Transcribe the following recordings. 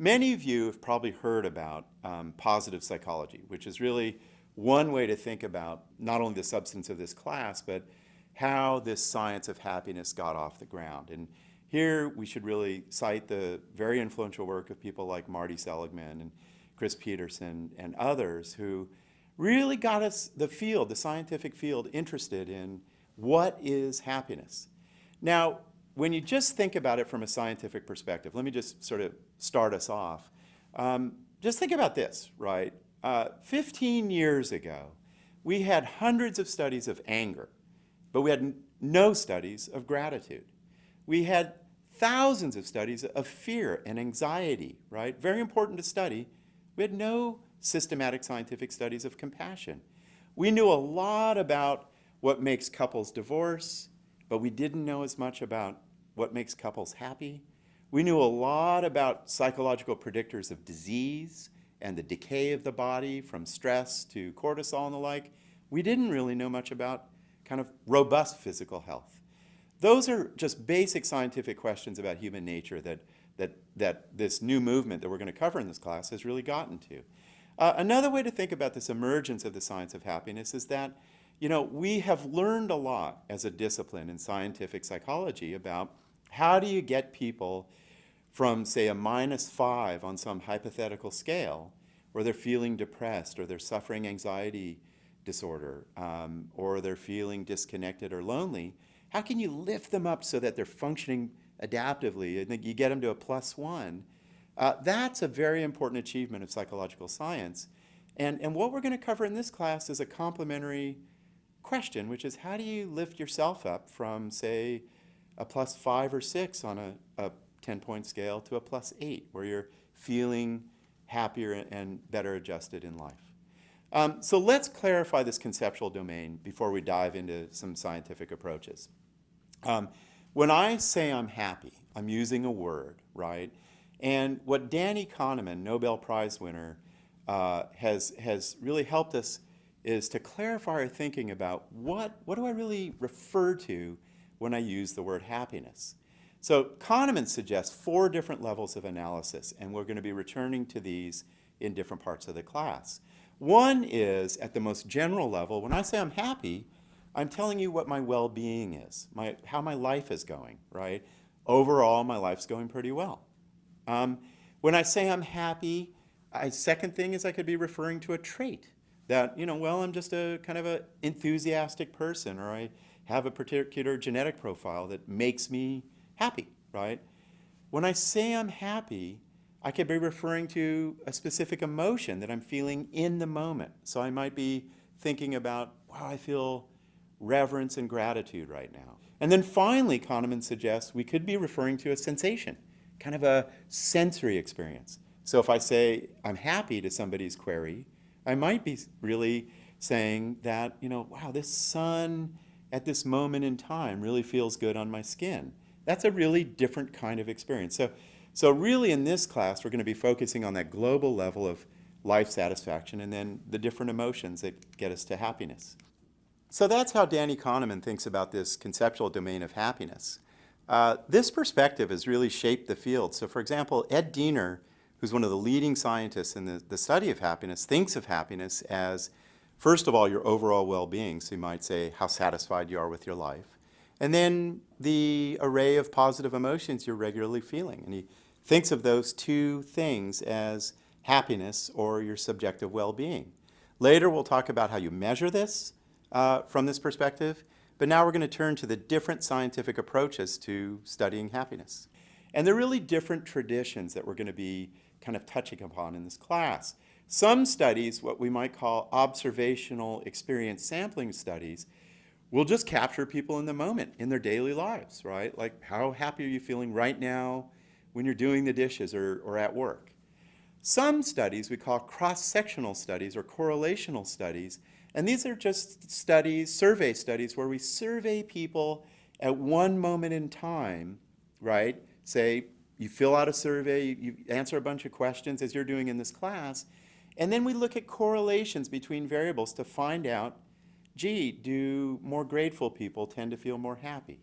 Many of you have probably heard about positive psychology, which is really one way to think about not only the substance of this class, but how this science of happiness got off the ground. And here we should really cite the very influential work of people like Marty Seligman and Chris Peterson and others who really got us, the scientific field, interested in what is happiness. Now, when you just think about it from a scientific perspective, let me just sort of start us off. Just think about this, right? 15 years ago, we had hundreds of studies of anger, but we had no studies of gratitude. We had thousands of studies of fear and anxiety, right? Very important to study. We had no systematic scientific studies of compassion. We knew a lot about what makes couples divorce, but we didn't know as much about what makes couples happy. We knew a lot about psychological predictors of disease and the decay of the body from stress to cortisol and the like. We didn't really know much about kind of robust physical health. Those are just basic scientific questions about human nature that this new movement that we're going to cover in this class has really gotten to. Another way to think about this emergence of the science of happiness is that, we have learned a lot as a discipline in scientific psychology about how do you get people from, say, a -5 on some hypothetical scale, where they're feeling depressed or they're suffering anxiety disorder, or they're feeling disconnected or lonely. How can you lift them up so that they're functioning adaptively and you get them to a +1? That's a very important achievement of psychological science. And what we're going to cover in this class is a complementary question, which is how do you lift yourself up from, say, a +5 or 6 on a 10-point scale to a +8, where you're feeling happier and better adjusted in life. So let's clarify this conceptual domain before we dive into some scientific approaches. When I say I'm happy, I'm using a word, right? And what Danny Kahneman, Nobel Prize winner, has really helped us is to clarify our thinking about what do I really refer to when I use the word happiness. So Kahneman suggests 4 different levels of analysis, and we're going to be returning to these in different parts of the class. One is at the most general level. When I say I'm happy, I'm telling you what my well-being is, how my life is going, right? Overall, my life's going pretty well. When I say I'm happy, second thing is I could be referring to a trait that, I'm just a kind of an enthusiastic person, or I have a particular genetic profile that makes me happy, right? When I say I'm happy, I could be referring to a specific emotion that I'm feeling in the moment. So I might be thinking about, wow, I feel reverence and gratitude right now. And then finally, Kahneman suggests we could be referring to a sensation, kind of a sensory experience. So if I say I'm happy to somebody's query, I might be really saying that, wow, this sun at this moment in time really feels good on my skin. That's a really different kind of experience. So really in this class, we're going to be focusing on that global level of life satisfaction and then the different emotions that get us to happiness. So that's how Danny Kahneman thinks about this conceptual domain of happiness. This perspective has really shaped the field. So for example, Ed Diener, who's one of the leading scientists in the study of happiness, thinks of happiness as, first of all, your overall well-being. So you might say how satisfied you are with your life. And then the array of positive emotions you're regularly feeling. And he thinks of those 2 things as happiness or your subjective well-being. Later, we'll talk about how you measure this from this perspective. But now we're going to turn to the different scientific approaches to studying happiness. And there are really different traditions that we're going to be kind of touching upon in this class. Some studies, what we might call observational experience sampling studies, will just capture people in the moment, in their daily lives, right? Like, how happy are you feeling right now when you're doing the dishes or at work? Some studies we call cross-sectional studies or correlational studies, and these are just studies, survey studies, where we survey people at one moment in time, right? Say, you fill out a survey, you answer a bunch of questions as you're doing in this class, and then we look at correlations between variables to find out, gee, do more grateful people tend to feel more happy?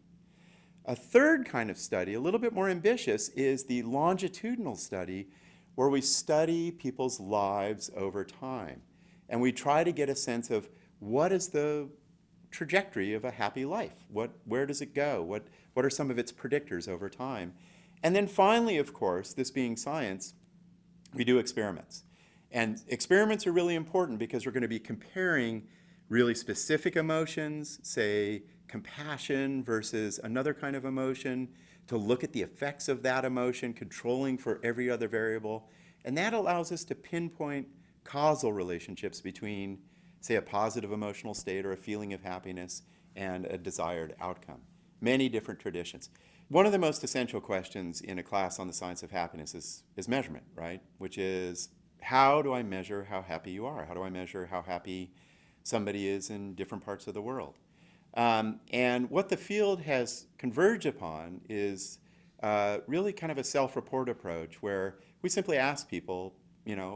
A third kind of study, a little bit more ambitious, is the longitudinal study where we study people's lives over time. And we try to get a sense of what is the trajectory of a happy life? Where does it go? What are some of its predictors over time? And then finally, of course, this being science, we do experiments. And experiments are really important because we're going to be comparing really specific emotions, say compassion versus another kind of emotion, to look at the effects of that emotion, controlling for every other variable. And that allows us to pinpoint causal relationships between, say, a positive emotional state or a feeling of happiness and a desired outcome. Many different traditions. One of the most essential questions in a class on the science of happiness is measurement, right? Which is, how do I measure how happy you are? How do I measure how happy somebody is in different parts of the world? And what the field has converged upon is really kind of a self-report approach where we simply ask people,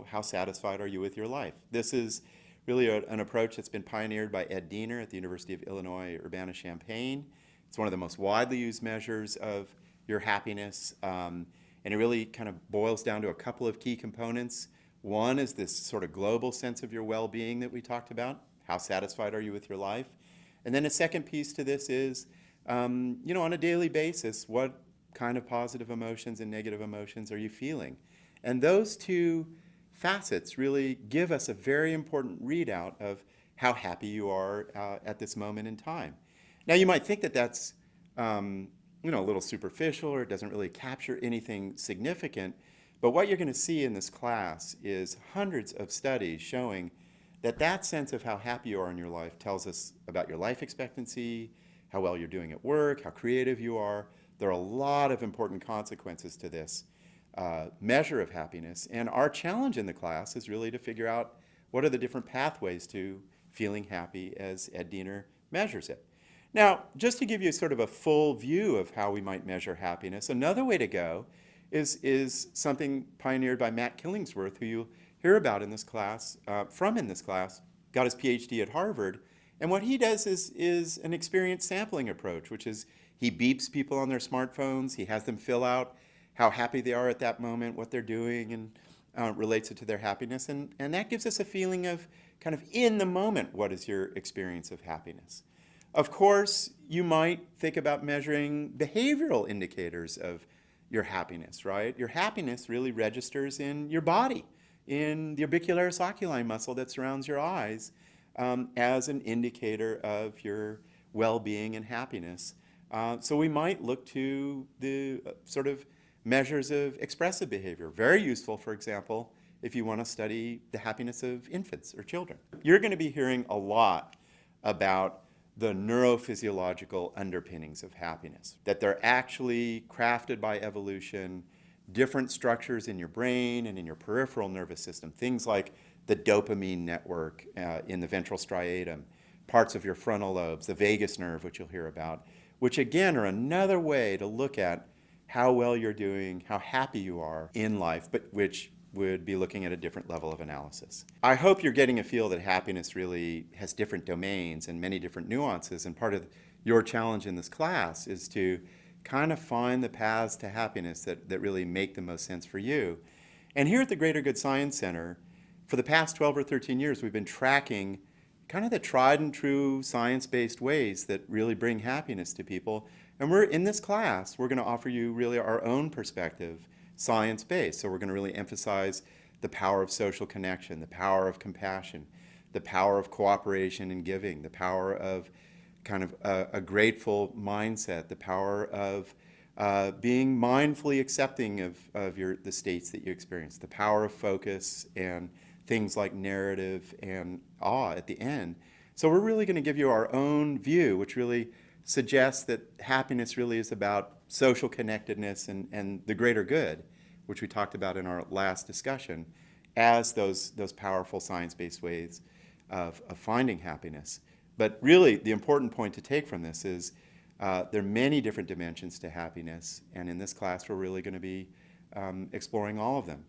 how satisfied are you with your life? This is really an approach that's been pioneered by Ed Diener at the University of Illinois Urbana-Champaign. It's one of the most widely used measures of your happiness, and it really kind of boils down to a couple of key components. One is this sort of global sense of your well-being that we talked about. How satisfied are you with your life? And then a second piece to this is, on a daily basis, what kind of positive emotions and negative emotions are you feeling? And those two facets really give us a very important readout of how happy you are at this moment in time. Now, you might think that that's a little superficial or it doesn't really capture anything significant, but what you're going to see in this class is hundreds of studies showing that sense of how happy you are in your life tells us about your life expectancy, how well you're doing at work, how creative you are. There are a lot of important consequences to this measure of happiness, and our challenge in the class is really to figure out what are the different pathways to feeling happy as Ed Diener measures it. Now, just to give you sort of a full view of how we might measure happiness, another way to go is something pioneered by Matt Killingsworth, who you'll hear about in this class, got his PhD at Harvard. And what he does is an experience sampling approach, which is he beeps people on their smartphones, he has them fill out how happy they are at that moment, what they're doing, and relates it to their happiness. And that gives us a feeling of kind of in the moment, what is your experience of happiness? Of course, you might think about measuring behavioral indicators of your happiness, right? Your happiness really registers in your body, in the orbicularis oculi muscle that surrounds your eyes, as an indicator of your well-being and happiness. So we might look to the sort of measures of expressive behavior. Very useful, for example, if you want to study the happiness of infants or children. You're going to be hearing a lot about the neurophysiological underpinnings of happiness, that they're actually crafted by evolution, different structures in your brain and in your peripheral nervous system, things like the dopamine network in the ventral striatum, parts of your frontal lobes, the vagus nerve, which you'll hear about, which again are another way to look at how well you're doing, how happy you are in life, but which would be looking at a different level of analysis. I hope you're getting a feel that happiness really has different domains and many different nuances, and part of your challenge in this class is to kind of find the paths to happiness that really make the most sense for you. And here at the Greater Good Science Center, for the past 12 or 13 years, we've been tracking kind of the tried and true science-based ways that really bring happiness to people. And in this class, we're going to offer you really our own perspective, science-based. So we're going to really emphasize the power of social connection, the power of compassion, the power of cooperation and giving, the power of kind of a grateful mindset, the power of being mindfully accepting of the states that you experience, the power of focus and things like narrative and awe at the end. So we're really going to give you our own view, which really suggests that happiness really is about social connectedness and the greater good, which we talked about in our last discussion, as those powerful science-based ways of finding happiness. But really, the important point to take from this is there are many different dimensions to happiness, and in this class we're really going to be exploring all of them.